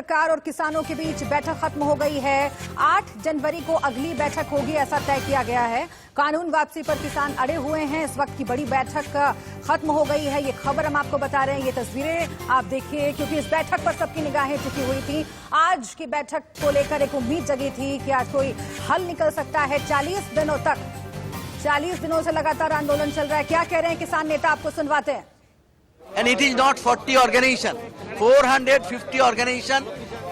सरकार और किसानों के बीच बैठक खत्म हो गई है। 8 जनवरी को अगली बैठक होगी, ऐसा तय किया गया है। कानून वापसी पर किसान अड़े हुए हैं। इस वक्त की बड़ी बैठक खत्म हो गई है, ये खबर हम आपको बता रहे हैं। ये तस्वीरें आप देखिए, क्योंकि इस बैठक पर सबकी निगाहें टिकी हुई थी। आज की बैठक को लेकर एक उम्मीद जगी थी कि आज कोई हल निकल सकता है। 40 दिनों तक, 40 दिनों से लगातार आंदोलन चल रहा है। क्या कह रहे हैं किसान नेता, आपको सुनवाते हैं। And it is not 40 organization, 450 organization.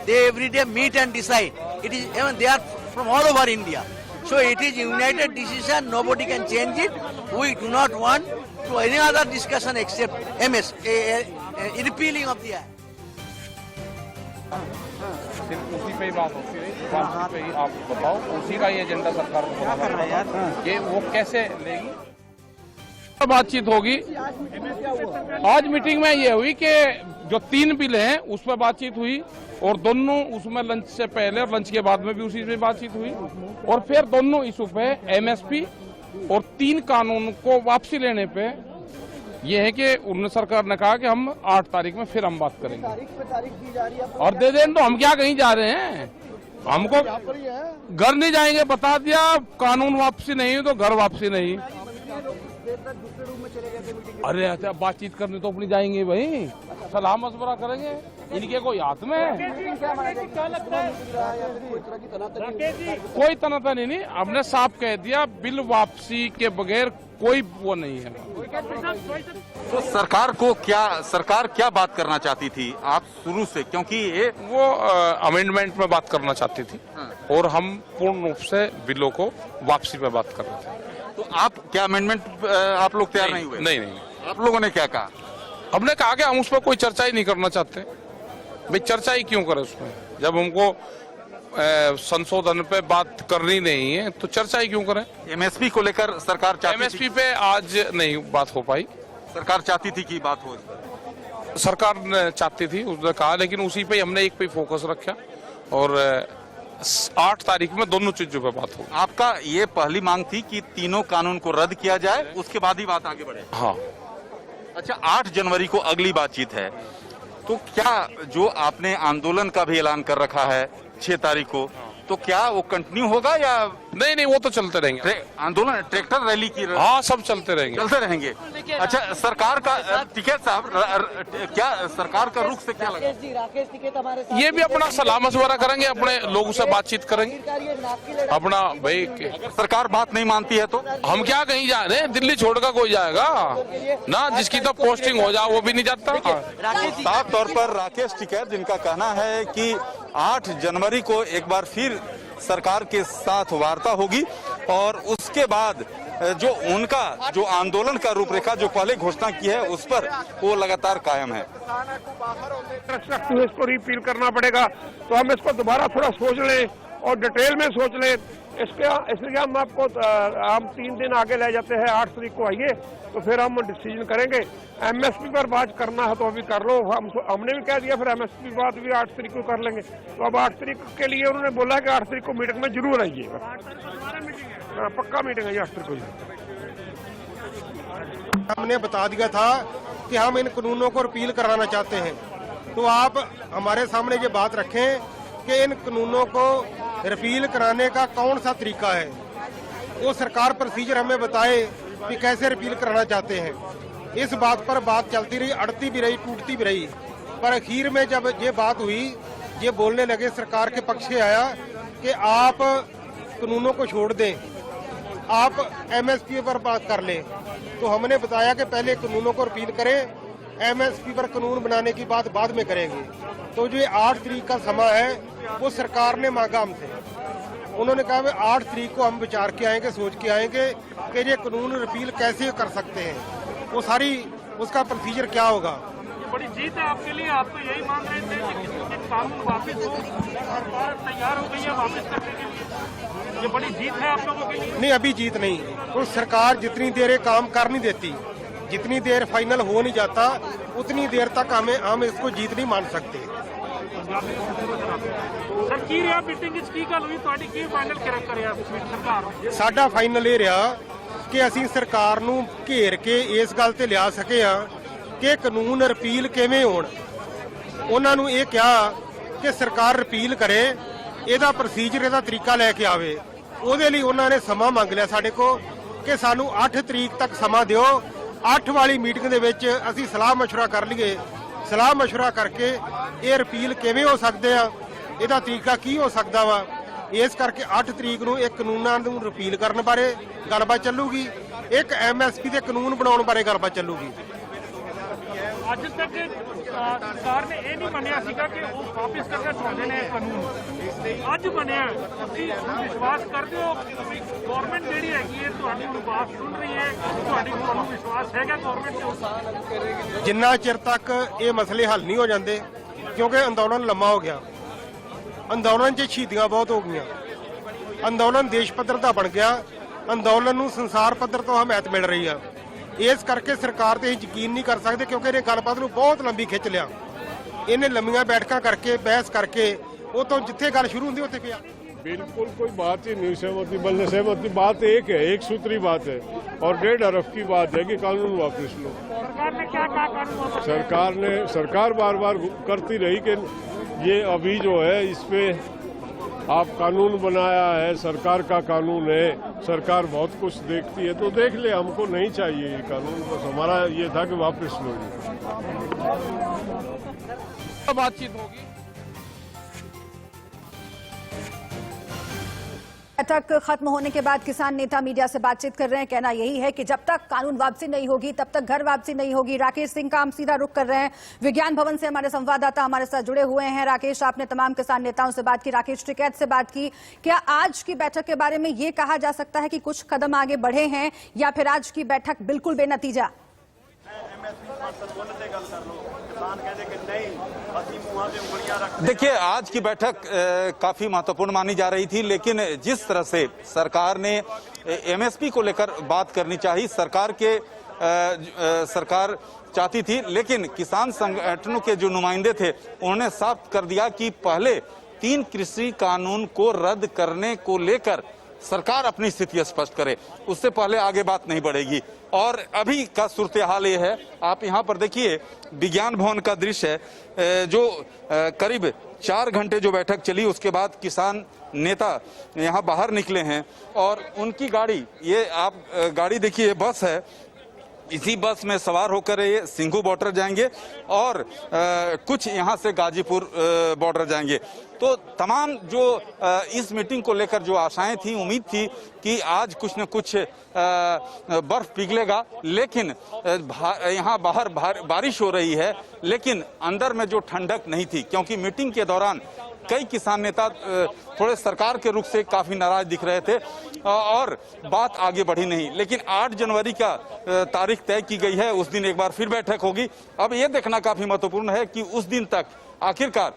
They every day meet and decide. It is even they are from all over India. So it is united decision. Nobody can change it. We do not want to any other discussion except MS, repealing of the act. सिर्फ उसी पे ही बात होती रही, बात पे ही आप बताओ, उसी का ये एजेंडा सरकार को बनाना है कि वो कैसे लेगी। बातचीत होगी। आज मीटिंग में ये हुई कि जो 3 बिल हैं उस पर बातचीत हुई और दोनों उसमें लंच से पहले और लंच के बाद में भी उसी पे बातचीत हुई और फिर दोनों इशू पे एमएसपी और 3 कानून को वापसी लेने पे ये है कि उन्होंने सरकार ने कहा कि हम 8 तारीख में फिर हम बात करेंगे और दे दें। तो हम क्या कहीं जा रहे हैं, हमको घर नहीं जाएंगे, बता दिया। कानून वापसी नहीं तो घर वापसी नहीं। अरे अच्छा, बातचीत करने तो अपनी जाएंगे भाई, सलाह मशवरा करेंगे, इनके कोई हाथ में है। कोई तनातनी नहीं, हमने साफ कह दिया, बिल वापसी के बगैर कोई वो नहीं है। तो सरकार क्या बात करना चाहती थी आप शुरू से, क्योंकि ये वो अमेंडमेंट में बात करना चाहती थी और हम पूर्ण रूप से बिलों को वापसी पे बात कर रहे थे। तो आप क्या अमेंडमेंट आप लोग तैयार नहीं हुए? नहीं। आप लोगों ने क्या कहा? हमने कहा कि हम उस पर कोई चर्चा ही नहीं करना चाहते। भाई चर्चा ही क्यों करें उसमें, जब हमको संशोधन पे बात करनी नहीं है तो चर्चा ही क्यों करें। एमएसपी को लेकर सरकार चाहती एमएसपी पे आज नहीं बात हो पाई। सरकार चाहती थी कि बात हो इस पर। सरकार ने चाहती थी, उसने कहा, लेकिन उसी पे हमने एक पे फोकस रखा और 8 तारीख में दोनों चीजों पे बात हो। आपका ये पहली मांग थी कि तीनों कानून को रद्द किया जाए, उसके बाद ही बात आगे बढ़े। हाँ। अच्छा, 8 जनवरी को अगली बातचीत है, तो क्या जो आपने आंदोलन का भी ऐलान कर रखा है 6 तारीख को, तो क्या वो कंटिन्यू होगा या नहीं, वो तो चलते रहेंगे। आंदोलन ट्रैक्टर रैली की हाँ, सब चलते रहेंगे। अच्छा, सरकार का टिकैत साहब, क्या सरकार का रुख से क्या लगा? ये भी अपना सलाह मशवरा करेंगे, अपने लोगों से बातचीत करेंगे अपना। भाई अगर सरकार बात नहीं मानती है तो हम क्या कहीं जा रहे हैं, दिल्ली छोड़कर कोई जाएगा ना, जिसकी तो पोस्टिंग हो जाए वो भी नहीं जाता। साफ तौर पर राकेश टिकैत, जिनका कहना है कि 8 जनवरी को एक बार फिर सरकार के साथ वार्ता होगी और उसके बाद जो उनका जो आंदोलन का रूपरेखा जो पहले घोषणा की है उस पर वो लगातार कायम है। इसको रिपील करना पड़ेगा, तो हम इसको दोबारा थोड़ा सोच लें और डिटेल में सोच लें। इसलिए हम आपको हम 3 दिन आगे ले जाते हैं। 8 तारीख को आइए तो फिर हम डिसीजन करेंगे। एमएसपी पर बात करना है तो अभी कर लो, हमने भी कह दिया, फिर एमएसपी बात भी 8 तारीख को कर लेंगे। तो अब 8 तारीख के लिए उन्होंने बोला कि 8 तारीख को मीटिंग में जरूर आइए। हाँ, पक्का मीटिंग है 8 तारीख को। हमने बता दिया था कि हम इन कानूनों को रिपील कराना चाहते हैं, तो आप हमारे सामने ये बात रखें कि इन कानूनों को रिपील कराने का कौन सा तरीका है। वो सरकार प्रोसीजर हमें बताए कि कैसे रिपील कराना चाहते हैं। इस बात पर बात चलती रही, अड़ती भी रही, टूटती भी रही, पर आखिर में जब ये बात हुई, ये बोलने लगे, सरकार के पक्ष से आया कि आप कानूनों को छोड़ दें, आप एमएसपी पर बात कर लें। तो हमने बताया कि पहले कानूनों को रिपील करें, एमएसपी पर कानून बनाने की बात बाद में करेंगे। तो जो 8 तारीख का समय है वो सरकार ने मांगा हमसे। उन्होंने कहा 8 तारीख को हम विचार के आएंगे, सोच के आएंगे कि ये कानून रिपील कैसे कर सकते हैं, वो सारी उसका प्रोसीजर क्या होगा। ये बड़ी जीत है आपके लिए, आप तो यही मान रहे थे कि कानून वापस हो, सरकार तैयार हो गई है वापस करने के लिए। ये बड़ी जीत है आप लोगों के लिए। नहीं, अभी जीत नहीं। तो सरकार जितनी देर ये काम कर नहीं देती, जितनी देर फाइनल हो नहीं जाता, उतनी देर तक हम इसको जीत नहीं मान सकते। साडा फाइनल ये रहा कि असीं सरकार नूं घेर के इस गल ते लिया सके हां कि कानून रिपील किवें होण। उन्हां नूं ये कहा ਕਿ ਸਰਕਾਰ ਰਿਪੀਲ ਕਰੇ, ਇਹਦਾ ਪ੍ਰੋਸੀਜਰ, ਇਹਦਾ ਤਰੀਕਾ ਲੈ ਕੇ ਆਵੇ। ਉਹਦੇ ਲਈ ਉਹਨਾਂ ਨੇ ਸਮਾਂ ਮੰਗ ਲਿਆ ਸਾਡੇ ਕੋਲ ਕਿ ਸਾਨੂੰ 8 ਤਰੀਕ ਤੱਕ ਸਮਾਂ ਦਿਓ। 8 ਵਾਲੀ ਮੀਟਿੰਗ ਦੇ ਵਿੱਚ ਅਸੀਂ ਸਲਾਹ ਮਸ਼ਵਰਾ ਕਰ ਲਈਏ। ਸਲਾਹ ਮਸ਼ਵਰਾ ਕਰਕੇ ਇਹ ਰਿਪੀਲ ਕਿਵੇਂ ਹੋ ਸਕਦੇ ਆ, ਇਹਦਾ ਤਰੀਕਾ ਕੀ ਹੋ ਸਕਦਾ ਵਾ। ਇਸ ਕਰਕੇ 8 ਤਰੀਕ ਨੂੰ ਇਹ ਕਾਨੂੰਨਾਂ ਨੂੰ ਰਿਪੀਲ ਕਰਨ ਬਾਰੇ ਗੱਲਬਾਤ ਚੱਲੂਗੀ, ਇੱਕ MSP ਦੇ ਕਾਨੂੰਨ ਬਣਾਉਣ ਬਾਰੇ ਗੱਲਬਾਤ ਚੱਲੂਗੀ। ਅੱਜ ਤੱਕ ਸਰਕਾਰ ਨੇ ਇਹ ਨਹੀਂ ਮੰਨਿਆ ਸੀਗਾ ਕਿ ਉਹ ਵਾਪਿਸ ਕਰਨਾ ਚਾਹੁੰਦੇ ਨੇ ਕਾਨੂੰਨ। ਅੱਜ ਬਣਿਆ, ਤੁਸੀਂ ਵਿਸ਼ਵਾਸ ਕਰਦੇ ਹੋ ਕਿ ਗਵਰਨਮੈਂਟ ਜਿਹੜੀ ਹੈਗੀ ਹੈ ਤੁਹਾਡੀ ਹੁਣ ਬਾਤ ਸੁਣ ਰਹੀ ਹੈ, ਤੁਹਾਨੂੰ ਵਿਸ਼ਵਾਸ ਹੈਗਾ ਗਵਰਨਮੈਂਟ ਤੇ? ਜਿੰਨਾ ਚਿਰ ਤੱਕ ਇਹ ਮਸਲੇ ਹੱਲ ਨਹੀਂ ਹੋ ਜਾਂਦੇ, ਕਿਉਂਕਿ ਅੰਦੋਲਨ ਲੰਮਾ ਹੋ ਗਿਆ, ਅੰਦੋਲਨ 'ਚ ਸ਼ਹੀਦੀਆਂ ਬਹੁਤ ਹੋ ਗਈਆਂ, ਅੰਦੋਲਨ ਦੇਸ਼ ਪੱਧਰ ਦਾ ਬਣ ਗਿਆ, ਅੰਦੋਲਨ ਨੂੰ ਸੰਸਾਰ ਪੱਧਰ ਤੋਂ ਹਮਾਇਤ ਮਿਲ ਰਹੀ ਆ। ਇਸ ਕਰਕੇ ਸਰਕਾਰ ਤੇ ਯਕੀਨ ਨਹੀਂ ਕਰ ਸਕਦੇ, ਕਿਉਂਕਿ ਇਹਨੇ ਗੱਲਬਾਤ ਨੂੰ ਬਹੁਤ ਲੰਬੀ ਖਿੱਚ ਲਿਆ। ਇਹਨੇ ਲੰਮੀਆਂ बैठਕਾਂ करके बहस करके वो तो जिथे गल शुरू होंगी उत्थे गया। बिल्कुल कोई बात ही नहीं सहमति बल्ले सहमति बात एक है, एक सूत्री बात है और 1.5 अरब की बात है कि कानून वापस लो। सरकार ने क्या कहा कानून? सरकार बार बार करती रही कि ये अभी जो है इस पे आप कानून बनाया है, सरकार का कानून है, सरकार बहुत कुछ देखती है तो देख ले, हमको नहीं चाहिए ये कानून, बस हमारा ये था कि वापस लो। बातचीत होगी। बैठक खत्म होने के बाद किसान नेता मीडिया से बातचीत कर रहे हैं। कहना यही है कि जब तक कानून वापसी नहीं होगी तब तक घर वापसी नहीं होगी। राकेश सिंह का हम सीधा रुख कर रहे हैं, विज्ञान भवन से हमारे संवाददाता हमारे साथ जुड़े हुए हैं। राकेश, आपने तमाम किसान नेताओं से बात की, राकेश टिकैत से बात की, क्या आज की बैठक के बारे में ये कहा जा सकता है कि कुछ कदम आगे बढ़े हैं या फिर आज की बैठक बिल्कुल बेनतीजा? देखिए, आज की बैठक काफी महत्वपूर्ण मानी जा रही थी, लेकिन जिस तरह से सरकार ने MSP को लेकर बात करनी चाहिए, सरकार चाहती थी, लेकिन किसान संगठनों के जो नुमाइंदे थे उन्होंने साफ कर दिया कि पहले 3 कृषि कानून को रद्द करने को लेकर सरकार अपनी स्थिति स्पष्ट करे, उससे पहले आगे बात नहीं बढ़ेगी। और अभी का सूरत हाल ये है, आप यहाँ पर देखिए विज्ञान भवन का दृश्य है, जो करीब 4 घंटे जो बैठक चली, उसके बाद किसान नेता यहाँ बाहर निकले हैं और उनकी गाड़ी, ये आप गाड़ी देखिए, बस है, इसी बस में सवार होकर ये सिंघू बॉर्डर जाएंगे और कुछ यहाँ से गाजीपुर बॉर्डर जाएंगे। तो तमाम जो इस मीटिंग को लेकर जो आशाएं थी, उम्मीद थी कि आज कुछ न कुछ बर्फ पिघलेगा, लेकिन यहाँ बाहर बारिश हो रही है, लेकिन अंदर में जो ठंडक नहीं थी, क्योंकि मीटिंग के दौरान कई किसान नेता थोड़े सरकार के रुख से काफी नाराज दिख रहे थे और बात आगे बढ़ी नहीं। लेकिन 8 जनवरी का तारीख तय की गई है, उस दिन एक बार फिर बैठक होगी। अब ये देखना काफी महत्वपूर्ण है कि उस दिन तक आखिरकार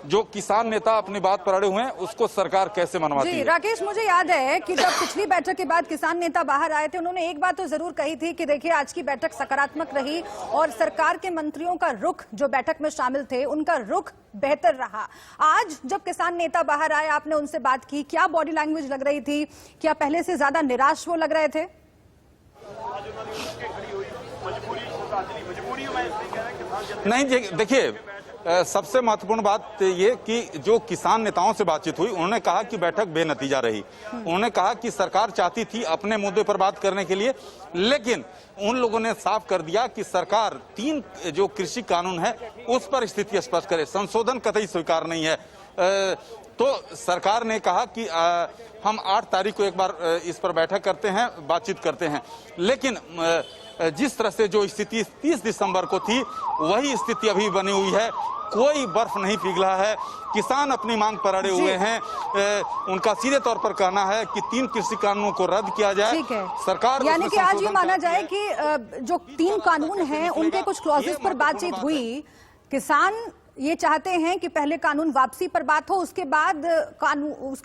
जो किसान नेता अपनी बात पर अड़े हुए हैं उसको सरकार कैसे मनवाती है। राकेश, मुझे याद है कि जब पिछली बैठक के बाद किसान नेता बाहर आए थे, उन्होंने एक बात तो जरूर कही थी कि देखिए आज की बैठक सकारात्मक रही और सरकार के मंत्रियों का रुख जो बैठक में शामिल थे उनका रुख बेहतर रहा। आज जब किसान नेता बाहर आए, आपने उनसे बात की, क्या बॉडी लैंग्वेज लग रही थी? क्या पहले से ज्यादा निराश वो लग रहे थे? नहीं, देखिए, सबसे महत्वपूर्ण बात ये कि जो किसान नेताओं से बातचीत हुई, उन्होंने कहा कि बैठक बेनतीजा रही। उन्होंने कहा कि सरकार चाहती थी अपने मुद्दे पर बात करने के लिए, लेकिन उन लोगों ने साफ कर दिया कि सरकार 3 जो कृषि कानून है उस पर स्थिति स्पष्ट करे, संशोधन कतई स्वीकार नहीं है। तो सरकार ने कहा कि हम 8 तारीख को एक बार इस पर बैठक करते हैं, बातचीत करते हैं, लेकिन जिस तरह से जो स्थिति 30 दिसंबर को थी वही स्थिति अभी बनी हुई है। कोई बर्फ नहीं पिघला है, किसान अपनी मांग पर अड़े हुए हैं। उनका सीधे तौर पर कहना है कि 3 कृषि कानूनों को रद्द किया जाए। ठीक है, सरकार यानी कि आज ये माना जाए कि जो 3 कानून हैं उनके कुछ क्लॉजेस पर बातचीत हुई। किसान ये चाहते हैं कि पहले कानून वापसी पर बात हो, उसके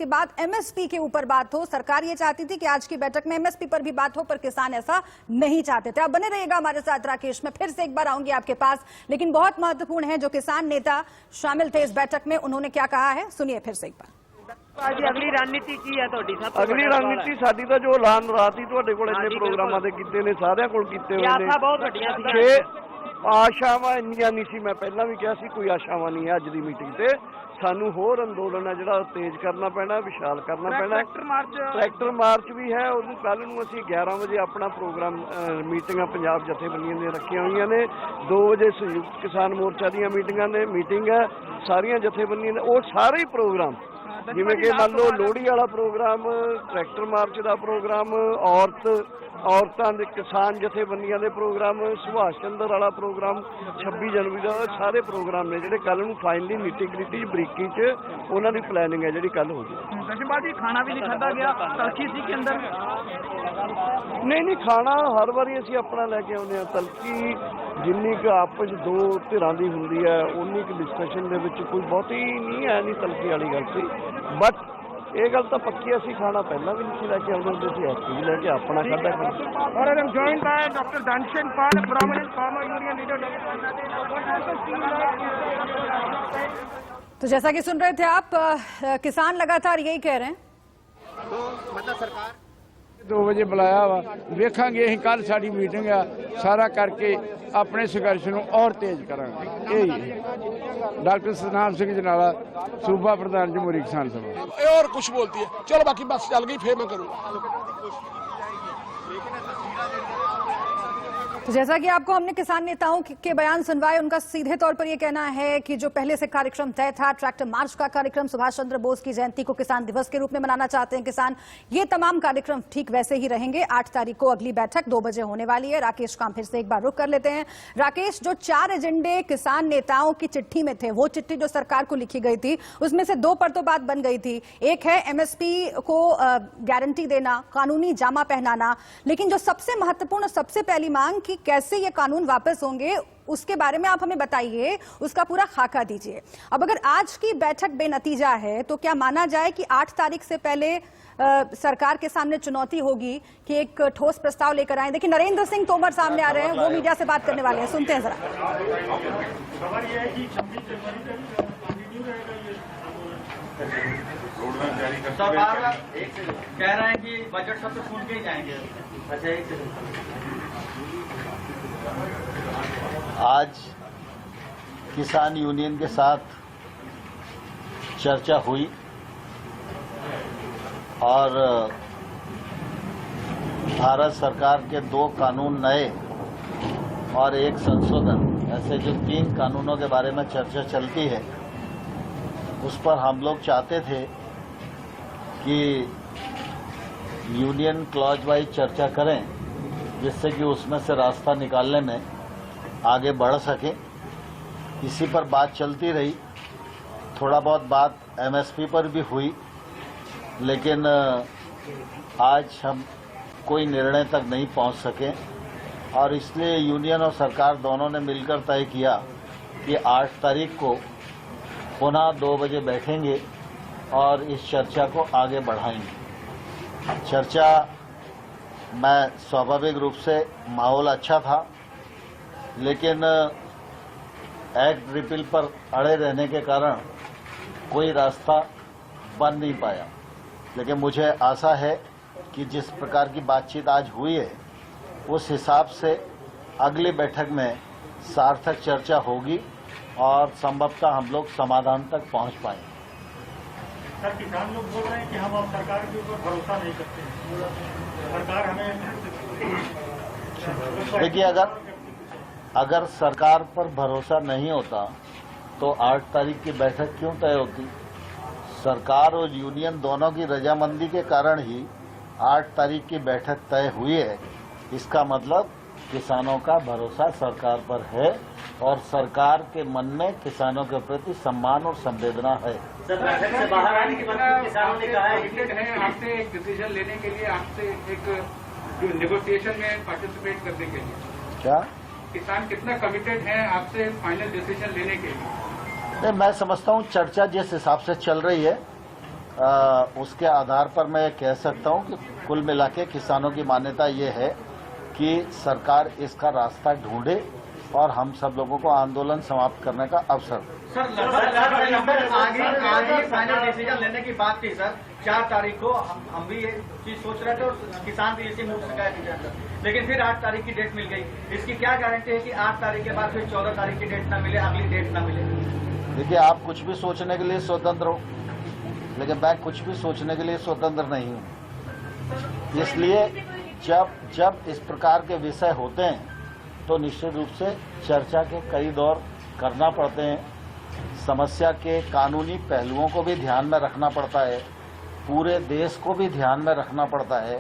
बाद MSP के ऊपर बात हो। सरकार ये चाहती थी कि आज की बैठक में MSP पर भी बात हो, पर किसान ऐसा नहीं चाहते थे। अब बने रहिएगा हमारे साथ राकेश, मैं फिर से एक बार आऊंगी आपके पास, लेकिन बहुत महत्वपूर्ण है जो किसान नेता शामिल थे इस बैठक में, उन्होंने क्या कहा है, सुनिए फिर से एक बार। अगली रणनीति की है ਤੁਹਾਡੀ? ਅਗਲੀ ਰਣਨੀਤੀ ਸਾਡੀ ਤਾਂ ਜੋ ਐਲਾਨ ਰਾਤੀ ਤੁਹਾਡੇ ਕੋਲ ਇੰਨੇ ਪ੍ਰੋਗਰਾਮਾਂ ਦੇ ਕੀਤੇ ਨੇ, ਸਾਰਿਆਂ ਕੋਲ ਕੀਤੇ ਹੋਏ ਨੇ। ਬਹੁਤ ਵੱਡੀਆਂ ਸੀ। ਆਸ਼ਾਵਾਂ ਇੰਨੀਆਂ ਨਹੀਂ ਸੀ। ਮੈਂ ਪਹਿਲਾਂ ਵੀ ਕਿਹਾ ਸੀ ਕੋਈ ਆਸ਼ਾਵਾਂ ਨਹੀਂ ਹੈ ਅੱਜ ਦੀ ਮੀਟਿੰਗ ਤੇ। ਸਾਨੂੰ ਹੋਰ ਅੰਦੋਲਨ ਹੈ ਜਿਹੜਾ ਤੇਜ਼ ਕਰਨਾ ਪੈਣਾ, ਵਿਸ਼ਾਲ ਕਰਨਾ ਪੈਣਾ। ਟਰੈਕਟਰ ਮਾਰਚ ਵੀ ਹੈ, ਉਹਨੂੰ ਕੱਲ ਨੂੰ ਅਸੀਂ 11 ਵਜੇ ਆਪਣਾ ਪ੍ਰੋਗਰਾਮ ਮੀਟਿੰਗਾਂ ਪੰਜਾਬ ਜਥੇਬੰਦੀਆਂ ਦੀਆਂ ਰੱਖੀਆਂ ਹੋਈਆਂ ਨੇ। 2 ਵਜੇ ਸੰਯੁਕਤ ਕਿਸਾਨ ਮੋਰਚਾ ਦੀਆਂ ਮੀਟਿੰਗ ਹੈ ਸਾਰੀਆਂ ਜਥੇਬੰਦੀਆਂ ਦੇ। ਉਹ ਸਾਰੇ ਹੀ ਪ੍ਰੋਗਰਾਮ ਜਿਵੇਂ ਕਿ ਮੰਨ ਲਓ ਲੋਹੜੀ ਵਾਲਾ ਪ੍ਰੋਗਰਾਮ, ਟਰੈਕਟਰ ਮਾਰਚ ਦਾ ਪ੍ਰੋਗਰਾਮ, ਔਰਤਾਂ ਦੇ ਕਿਸਾਨ ਜਥੇਬੰਦੀਆਂ ਦੇ ਪ੍ਰੋਗਰਾਮ, ਸੁਭਾਸ਼ ਚੰਦਰ ਵਾਲਾ ਪ੍ਰੋਗਰਾਮ, 26 ਜਨਵਰੀ ਦਾ, ਸਾਰੇ ਪ੍ਰੋਗਰਾਮ ਨੇ ਜਿਹੜੇ ਕੱਲ ਨੂੰ ਫਾਈਨਲੀ ਨੀਤੀ ਬਰੀਕੀ 'ਚ ਉਹਨਾਂ ਦੀ ਪਲੈਨਿੰਗ ਹੈ ਜਿਹੜੀ ਕੱਲ ਹੋ ਗਈ। ਦਸ਼ਮਪਾਲ ਜੀ ਖਾਣਾ ਵੀ ਨਹੀਂ ਖਾਧਾ ਗਿਆ, ਤਲਖੀ ਸੀ ਕੇ ਅੰਦਰ? ਨਹੀਂ ਖਾਣਾ ਹਰ ਵਾਰੀ ਅਸੀਂ ਆਪਣਾ ਲੈ ਕੇ ਆਉਂਦੇ ਹਾਂ। ਤਲਖੀ ਜਿੰਨੀ ਕੁ ਆਪਸ ਦੋ ਧਿਰਾਂ ਦੀ ਹੁੰਦੀ ਹੈ ਉਨੀ ਕੁ ਡਿਸਕਸ਼ਨ ਦੇ ਵਿੱਚ ਕੋਈ ਬਹੁਤੀ ਨਹੀਂ ਹੈ, ਨਹੀਂ ਤਲਖੀ ਵਾਲੀ ਗੱਲ ਸੀ। ਬਟ ਇਹ ਗੱਲ ਤਾਂ ਪੱਕੀ, ਅਸੀਂ ਖਾਣਾ ਪਹਿਲਾਂ ਵੀ ਨਹੀਂ ਲੈ ਕੇ ਆਉਂਦੇ ਹੁੰਦੇ ਸੀ, ਐਤਕੀ ਵੀ ਲੈ ਕੇ ਆਪਣਾ ਖਾਧਾ। और हम join by doctor Dhanchand Pal, prominent farmer union leader. तो जैसा कि सुन रहे थे आप, किसान लगातार यही कह रहे हैं। तो मतलब सरकार 2 ਵਜੇ ਬੁਲਾਇਆ ਵਾ, ਵੇਖਾਂਗੇ ਅਸੀਂ ਕੱਲ ਸਾਡੀ ਮੀਟਿੰਗ ਆ, ਸਾਰਾ ਕਰਕੇ ਆਪਣੇ ਸੰਘਰਸ਼ ਨੂੰ ਔਰ ਤੇਜ਼ ਕਰਾਂਗੇ। ਇਹ ਹੀ डॉक्टर सतनाम सिंह जनाला, सूबा प्रधान जमहूरी किसान सभा। और कुछ बोलती है, चलो बाकी बस चल गई, फिर मैं करूँगा। तो जैसा कि आपको हमने किसान नेताओं के बयान सुनवाए, उनका सीधे तौर पर यह कहना है कि जो पहले से कार्यक्रम तय था, ट्रैक्टर मार्च का कार्यक्रम, सुभाष चंद्र बोस की जयंती को किसान दिवस के रूप में मनाना चाहते हैं किसान, ये तमाम कार्यक्रम ठीक वैसे ही रहेंगे। 8 तारीख को अगली बैठक 2 बजे होने वाली है। राकेश काम फिर से एक बार रुक कर लेते हैं। राकेश, जो 4 एजेंडे किसान नेताओं की चिट्ठी में थे, वो चिट्ठी जो सरकार को लिखी गई थी, उसमें से 2 पर तो बात बन गई थी। एक है एमएसपी को गारंटी देना, कानूनी जामा पहनाना, लेकिन जो सबसे महत्वपूर्ण और सबसे पहली मांग की कैसे ये कानून वापस होंगे, उसके बारे में आप हमें बताइए, उसका पूरा खाका दीजिए। अब अगर आज की बैठक बेनतीजा है तो क्या माना जाए कि 8 तारीख से पहले सरकार के सामने चुनौती होगी कि एक ठोस प्रस्ताव लेकर आए? देखिए, नरेंद्र सिंह तोमर सामने आ रहे हैं, वो मीडिया से बात करने वाले हैं, सुनते हैं जरा। कह रहे हैं कि बजट सत्र सुन के ही जाएंगे। आज किसान यूनियन के साथ चर्चा हुई और भारत सरकार के 2 कानून नए और 1 संशोधन, ऐसे जो 3 कानूनों के बारे में चर्चा चलती है, उस पर हम लोग चाहते थे कि यूनियन क्लॉज वाइज चर्चा करें, जिससे कि उसमें से रास्ता निकालने में आगे बढ़ सके। इसी पर बात चलती रही। थोड़ा बहुत बात एमएसपी पर भी हुई, लेकिन आज हम कोई निर्णय तक नहीं पहुंच सके और इसलिए यूनियन और सरकार दोनों ने मिलकर तय किया कि 8 तारीख को पुनः 2 बजे बैठेंगे और इस चर्चा को आगे बढ़ाएंगे। चर्चा में स्वाभाविक रूप से माहौल अच्छा था, लेकिन एक्ट रिपील पर अड़े रहने के कारण कोई रास्ता बन नहीं पाया। लेकिन मुझे आशा है कि जिस प्रकार की बातचीत आज हुई है, उस हिसाब से अगली बैठक में सार्थक चर्चा होगी और संभवतः हम लोग समाधान तक पहुंच पाएंगे। सर, किसान लोग बोल रहे हैं कि हम अब सरकार के ऊपर भरोसा नहीं करते हैं, सरकार हमें। देखिए, अगर सरकार पर भरोसा नहीं होता तो 8 तारीख की बैठक क्यों तय होती? सरकार और यूनियन दोनों की रजामंदी के कारण ही 8 तारीख की बैठक तय हुई है। इसका मतलब किसानों का भरोसा सरकार पर है और सरकार के मन में किसानों के प्रति सम्मान और संवेदना है। बैठक से बाहर आने के बाद किसानों ने कहा है आपसे एक डिसीजन लेने के लिए, आपसे एक नेगोशिएशन में पार्टिसिपेट करने के लिए। क्या किसान कितना कमिटेड है आपसे फाइनल डिसीजन लेने के लिए? नहीं, मैं समझता हूँ चर्चा जिस हिसाब से चल रही है उसके आधार पर मैं कह सकता हूँ कि कुल मिला के किसानों की मान्यता ये है कि सरकार इसका रास्ता ढूंढे और हम सब लोगों को आंदोलन समाप्त करने का अवसर दे। सर, आगे फाइनल डिसीजन लेने की बात थी सर, 4 तारीख को हम भी ये चीज सोच रहे थे और किसान भी इसी मूड से कहा। लेकिन फिर 8 तारीख की डेट मिल गई। इसकी क्या गारंटी है कि 8 तारीख के बाद फिर 14 तारीख की डेट ना मिले, अगली डेट ना मिले? देखिए, आप कुछ भी सोचने के लिए स्वतंत्र हो, लेकिन मैं कुछ भी सोचने के लिए स्वतंत्र नहीं हूँ। इसलिए जब इस प्रकार के विषय होते हैं तो निश्चित रूप से चर्चा के कई दौर करना पड़ते हैं। समस्या के कानूनी पहलुओं को भी ध्यान में रखना पड़ता है, पूरे देश को भी ध्यान में रखना पड़ता है।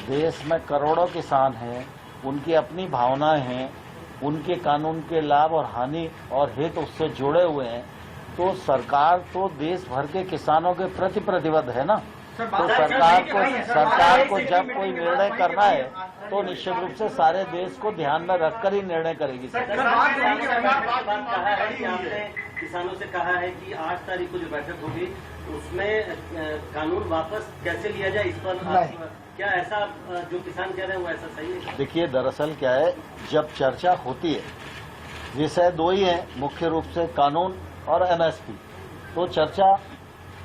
देश में करोड़ों किसान हैं, उनकी अपनी भावनाएं हैं, उनके कानून के लाभ और हानि और हित उससे जुड़े हुए हैं। तो सरकार तो देश भर के किसानों के प्रति प्रतिबद्ध है ना। तो सरकार को जब कोई निर्णय करना है तो निश्चित रूप से सारे देश को ध्यान में रखकर ही निर्णय करेगी। किसानों से कहा है कि 8 तारीख को जो बैठक होगी उसमें कानून वापस कैसे लिया जाए, इस पर क्या ऐसा जो किसान कह रहे हैं वो ऐसा सही है? देखिए, दरअसल क्या है, जब चर्चा होती है, विषय दो ही हैं मुख्य रूप से, कानून और एमएसपी। तो चर्चा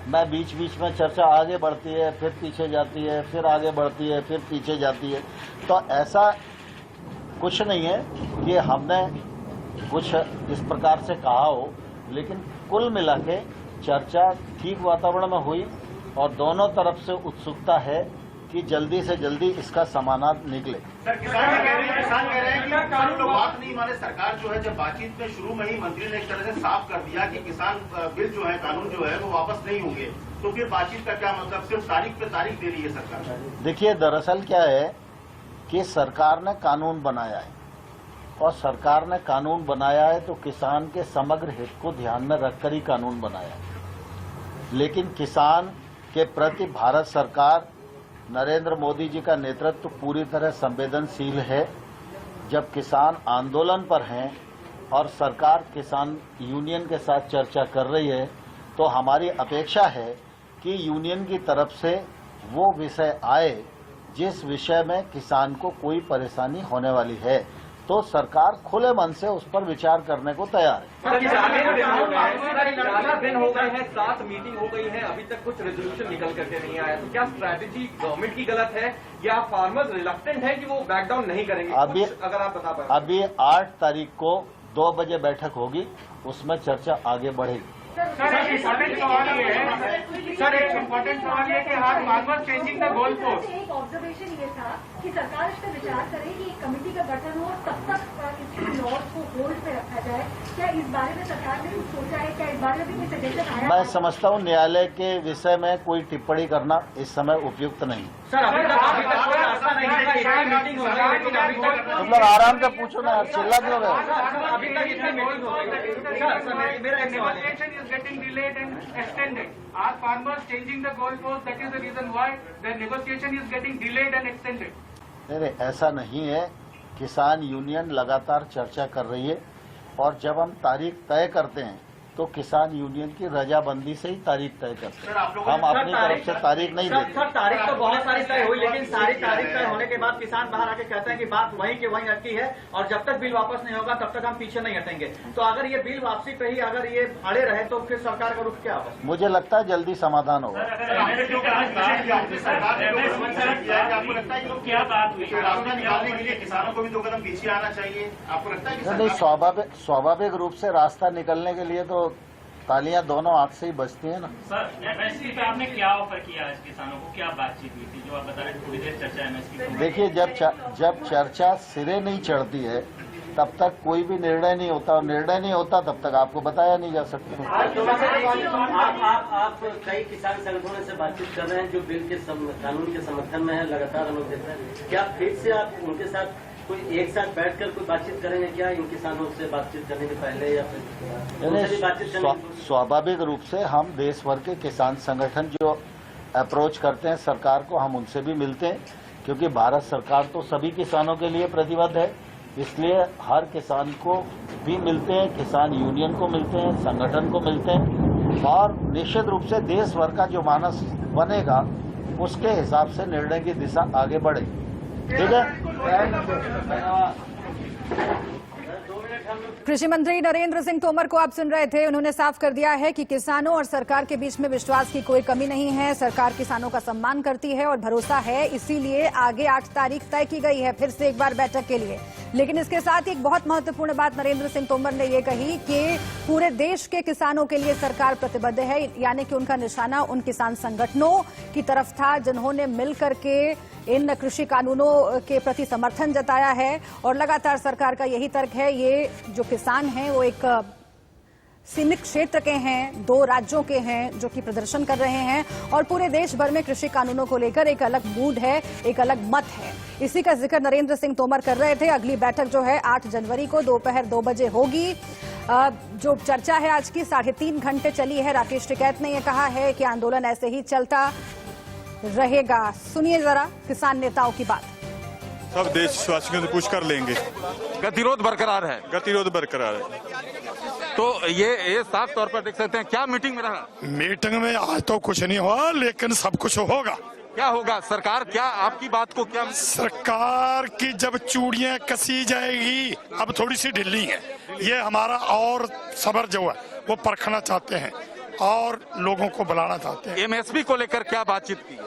में बीच बीच में चर्चा आगे बढ़ती है, फिर पीछे जाती है, फिर आगे बढ़ती है, फिर पीछे जाती है। तो ऐसा कुछ नहीं है कि हमने कुछ इस प्रकार से कहा हो, लेकिन कुल मिला के चर्चा ठीक वातावरण में हुई और दोनों तरफ से उत्सुकता है कि जल्दी से जल्दी इसका समाधान निकले। सर, किसान कह रहे हैं कि कानून लोग बात नहीं माने। सरकार जो है जब बातचीत में शुरू में ही मंत्री ने एक तरह से साफ कर दिया कि किसान बिल जो है, कानून जो है वो वापस नहीं होंगे, तो फिर बातचीत का क्या मतलब? सिर्फ तारीख पे तारीख दे रही है सरकार। देखिए, दरअसल क्या है कि सरकार ने कानून बनाया है और सरकार ने कानून बनाया है तो किसान के समग्र हित को ध्यान में रखकर ही कानून बनाया है। लेकिन किसान के प्रति भारत सरकार, नरेंद्र मोदी जी का नेतृत्व पूरी तरह संवेदनशील है। जब किसान आंदोलन पर हैं और सरकार किसान यूनियन के साथ चर्चा कर रही है तो हमारी अपेक्षा है कि यूनियन की तरफ से वो विषय आए जिस विषय में किसान को कोई परेशानी होने वाली है, तो सरकार खुले मन से उस पर विचार करने को तैयार है। 11 दिन हो गए हैं, 7 मीटिंग हो गई है, अभी तक कुछ रेजोल्यूशन निकल करके नहीं आया। तो क्या स्ट्रैटेजी गवर्नमेंट की गलत है या फार्मर्स रिलक्टेंट है कि वो बैक डाउन नहीं करेंगे? अगर आप बता पाए। अभी 8 तारीख को 2 बजे बैठक होगी, उसमें चर्चा आगे बढ़ेगी। सर, एक इम्पोर्टेंट सवाल ये है कि हर farmer changing the goal post. एक ऑब्जर्वेशन ये था कि सरकार इस पर विचार करे कि एक कमेटी का गठन हो, तब तक इसकी लॉज को होल्ड पे रखा जाए। क्या इस बारे में सरकार ने कुछ सोचा है? क्या इस बारे में भी कोई सजेशन आया? मैं समझता हूँ न्यायालय के विषय में कोई टिप्पणी करना इस समय उपयुक्त नहीं। सर, अभी तक कोई रास्ता नहीं है, इतनी मीटिंग हो गई, लेकिन अभी तक तुम लोग आराम से पूछो ना, चिल्ला क्यों रहे हो? अभी तक इतनी मीटिंग हो गई। मेरा एक सवाल है, is getting delayed and extended. Are farmers changing the goalpost? That is the reason why the negotiation is getting delayed and extended. नहीं, ऐसा नहीं है। किसान यूनियन लगातार चर्चा कर रही है और जब हम तारीख तय करते हैं तो किसान यूनियन की रजाबंदी से ही तारीख तय करते हैं। हम अपनी तरफ से तारीख नहीं देते। सर, तारीख तो बहुत सारी तय हुई, लेकिन सारी तारीख तय होने के बाद किसान बाहर आके कहते हैं कि बात वहीं के वहीं अटकी है और जब तक बिल वापस नहीं होगा तब तक हम पीछे नहीं हटेंगे। तो अगर ये बिल वापसी पे ही अगर ये अड़े रहे तो फिर सरकार का रुख क्या होगा? मुझे लगता है जल्दी समाधान होगा। क्या बात हुई? रास्ता निकालने के लिए किसानों को भी 2 कदम पीछे आना चाहिए, आपको लगता है? नहीं, स्वाभाविक रूप से रास्ता निकलने के लिए तो तालियां दोनों हाथ से ही बजती है ना। सर, एमएसपी पे आपने क्या ऑफर किया है किसानों को? क्या बातचीत हुई थी जो आप बता रहे थे थोड़ी देर चर्चा एमएसपी? देखिए, जब चर्चा सिरे नहीं चढ़ती है तब तक कोई भी निर्णय नहीं होता और निर्णय नहीं होता तब तक आपको बताया नहीं जा सकता। आप कई किसान संगठनों से बातचीत कर रहे हैं जो बिल के कानून के समर्थन में है, लगातार हम लोग देख रहे हैं। क्या फिर से आप उनके साथ कोई एक साथ बैठकर कोई बातचीत करेंगे क्या, इन किसानों से बातचीत करने के पहले या फिर? स्वाभाविक रूप से हम देश भर के किसान संगठन जो अप्रोच करते हैं सरकार को, हम उनसे भी मिलते हैं, क्योंकि भारत सरकार तो सभी किसानों के लिए प्रतिबद्ध है। इसलिए हर किसान को भी मिलते हैं, किसान यूनियन को मिलते हैं, संगठन को मिलते हैं और निश्चित रूप से देश भर का जो मानस बनेगा उसके हिसाब से निर्णय की दिशा आगे बढ़ेगी। ठीक है। कृषि मंत्री नरेंद्र सिंह तोमर को आप सुन रहे थे। उन्होंने साफ कर दिया है कि किसानों और सरकार के बीच में विश्वास की कोई कमी नहीं है। सरकार किसानों का सम्मान करती है और भरोसा है, इसीलिए आगे 8 तारीख तय की गई है फिर से एक बार बैठक के लिए। लेकिन इसके साथ एक बहुत महत्वपूर्ण बात नरेंद्र सिंह तोमर ने ये कही कि पूरे देश के किसानों के लिए सरकार प्रतिबद्ध है, यानी कि उनका निशाना उन किसान संगठनों की तरफ था जिन्होंने मिलकर के इन कृषि कानूनों के प्रति समर्थन जताया है। और लगातार सरकार का यही तर्क है, ये जो किसान हैं वो एक सीमित क्षेत्र के हैं, 2 राज्यों के हैं जो कि प्रदर्शन कर रहे हैं और पूरे देश भर में कृषि कानूनों को लेकर एक अलग मूड है, एक अलग मत है। इसी का जिक्र नरेंद्र सिंह तोमर कर रहे थे। अगली बैठक जो है 8 जनवरी को दोपहर 2 बजे होगी। जो चर्चा है आज की 3.5 घंटे चली है। राकेश टिकैत ने यह कहा है कि आंदोलन ऐसे ही चलता रहेगा। सुनिए जरा किसान नेताओं की बात। सब देशवासियों से पूछ कर लेंगे। गतिरोध बरकरार है। गतिरोध बरकरार है। तो ये साफ तौर पर देख सकते हैं। क्या मीटिंग में रहा? मीटिंग में आज तो कुछ नहीं हुआ, लेकिन सब कुछ होगा। क्या होगा? सरकार क्या आपकी बात को क्या? सरकार की जब चूड़ियां कसी जाएगी, अब थोड़ी सी ढिल्ली है, ये हमारा और सबर जो है वो परखना चाहते हैं और लोगों को बुलाना चाहते हैं। एमएसपी को लेकर क्या बातचीत की?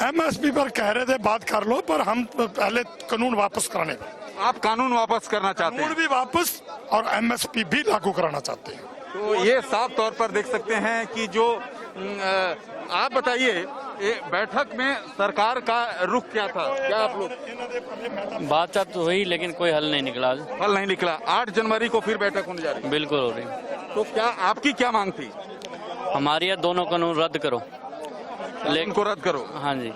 एमएसपी पर कह रहे थे बात कर लो, पर हम पहले कानून वापस कराने। आप कानून वापस करना चाहते हैं? कानून भी वापस और एमएसपी भी लागू कराना चाहते हैं। तो ये साफ तौर पर देख सकते हैं कि जो आप बताइए बैठक में सरकार का रुख क्या था? क्या आप लोग बातचीत तो हुई लेकिन कोई हल नहीं निकला। हल नहीं निकला। 8 जनवरी को फिर बैठक होने जा रही है। बिल्कुल हो रही। तो क्या आपकी क्या मांग थी? हमारी ये दोनों कानून रद्द करो। इनको रद्द करो। हाँ जी,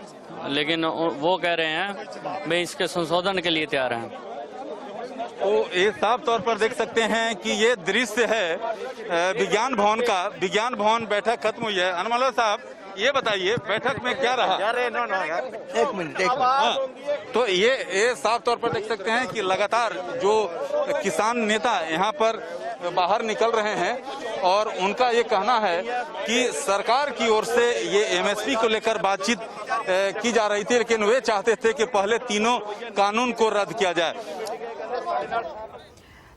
लेकिन वो कह रहे हैं भाई इसके संशोधन के लिए तैयार हैं। तो ये साफ तौर पर देख सकते हैं कि ये दृश्य है विज्ञान भवन का। विज्ञान भवन बैठक खत्म हुई है। अनमोल साहब ये बताइए बैठक में क्या रहा? एक मिनट। तो ये साफ तौर पर देख सकते हैं कि लगातार जो किसान नेता यहाँ पर बाहर निकल रहे हैं और उनका ये कहना है कि सरकार की ओर से ये एमएसपी को लेकर बातचीत की जा रही थी, लेकिन वे चाहते थे कि पहले तीनों कानून को रद्द किया जाए।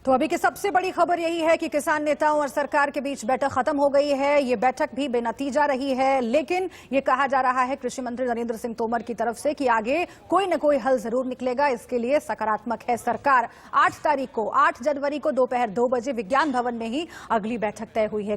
तो अभी की सबसे बड़ी खबर यही है कि किसान नेताओं और सरकार के बीच बैठक खत्म हो गई है। ये बैठक भी बेनतीजा रही है, लेकिन ये कहा जा रहा है कृषि मंत्री नरेंद्र सिंह तोमर की तरफ से कि आगे कोई न कोई हल जरूर निकलेगा। इसके लिए सकारात्मक है सरकार। 8 तारीख को 8 जनवरी को दोपहर 2 बजे विज्ञान भवन में ही अगली बैठक तय हुई है।